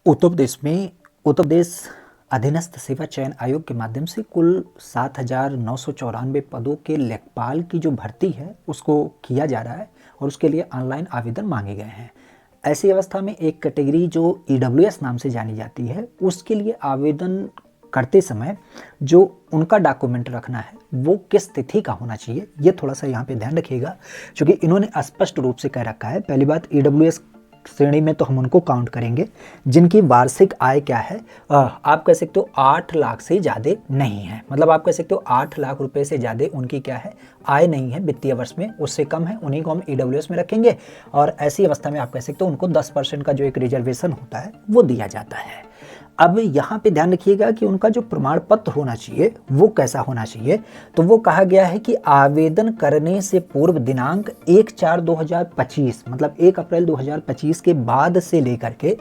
उत्तर प्रदेश अधीनस्थ सेवा चयन आयोग के माध्यम से कुल 7,994 पदों के लेखपाल की जो भर्ती है उसको किया जा रहा है और उसके लिए ऑनलाइन आवेदन मांगे गए हैं। ऐसी अवस्था में एक कैटेगरी जो ईडब्ल्यूएस नाम से जानी जाती है उसके लिए आवेदन करते समय जो उनका डॉक्यूमेंट रखना है वो किस तिथि का होना चाहिए, ये थोड़ा सा यहाँ पे ध्यान रखिएगा, क्योंकि इन्होंने स्पष्ट रूप से कह रखा है। पहली बात, ईडब्ल्यूएस श्रेणी में तो हम उनको काउंट करेंगे जिनकी वार्षिक आय क्या है, आप कह सकते हो 8 लाख से ज़्यादा नहीं है। मतलब आप कह सकते हो 8 लाख रुपए से ज़्यादा उनकी क्या है, आय नहीं है वित्तीय वर्ष में, उससे कम है, उन्हीं को हम ईडब्ल्यूएस में रखेंगे। और ऐसी अवस्था में आप कह सकते हो उनको 10% का जो एक रिजर्वेशन होता है वो दिया जाता है। अब यहाँ पे ध्यान रखिएगा कि उनका जो प्रमाण पत्र होना चाहिए वो कैसा होना चाहिए। तो वो कहा गया है कि आवेदन करने से पूर्व दिनांक 1/4/2025 मतलब 1 अप्रैल 2025 के बाद से लेकर के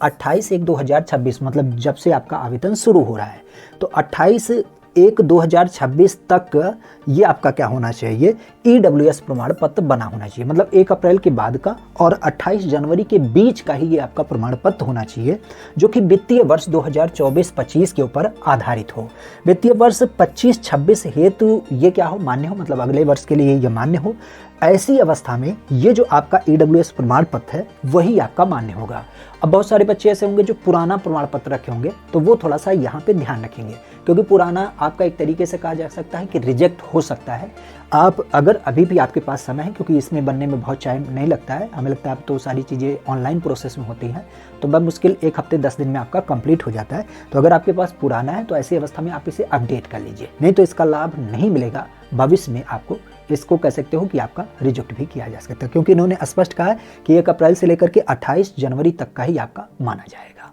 28/1/2026 मतलब जब से आपका आवेदन शुरू हो रहा है तो 28/1/2026 तक ये आपका क्या होना चाहिए, ईडब्ल्यूएस प्रमाण पत्र बना होना चाहिए। मतलब 1 अप्रैल के बाद का और 28 जनवरी के बीच का ही ये आपका प्रमाण पत्र होना चाहिए, जो कि वित्तीय वर्ष 2024-25 के ऊपर आधारित हो। वित्तीय वर्ष 25-26 हेतु ये क्या हो, मान्य हो, मतलब अगले वर्ष के लिए ये मान्य हो। ऐसी अवस्था में ये जो आपका ईडब्ल्यूएस प्रमाण पत्र है वही आपका मान्य होगा। अब बहुत सारे बच्चे ऐसे होंगे जो पुराना प्रमाण पत्र रखे होंगे, तो वो थोड़ा सा यहाँ पे ध्यान रखेंगे, क्योंकि पुराना आपका एक तरीके से कहा जा सकता है कि रिजेक्ट हो सकता है। आप अगर अभी भी आपके पास समय है, क्योंकि इसमें बनने में बहुत टाइम नहीं लगता है, हमें लगता है अब तो सारी चीज़ें ऑनलाइन प्रोसेस में होती हैं, तो बमुश्किल 1 हफ्ते 10 दिन में आपका कंप्लीट हो जाता है। तो अगर आपके पास पुराना है तो ऐसी अवस्था में आप इसे अपडेट कर लीजिए, नहीं तो इसका लाभ नहीं मिलेगा भविष्य में आपको। इसको कह सकते हो कि आपका रिजेक्ट भी किया जा सकता है, क्योंकि इन्होंने स्पष्ट कहा है कि 1 अप्रैल से लेकर के 28 जनवरी तक का ही आपका माना जाएगा।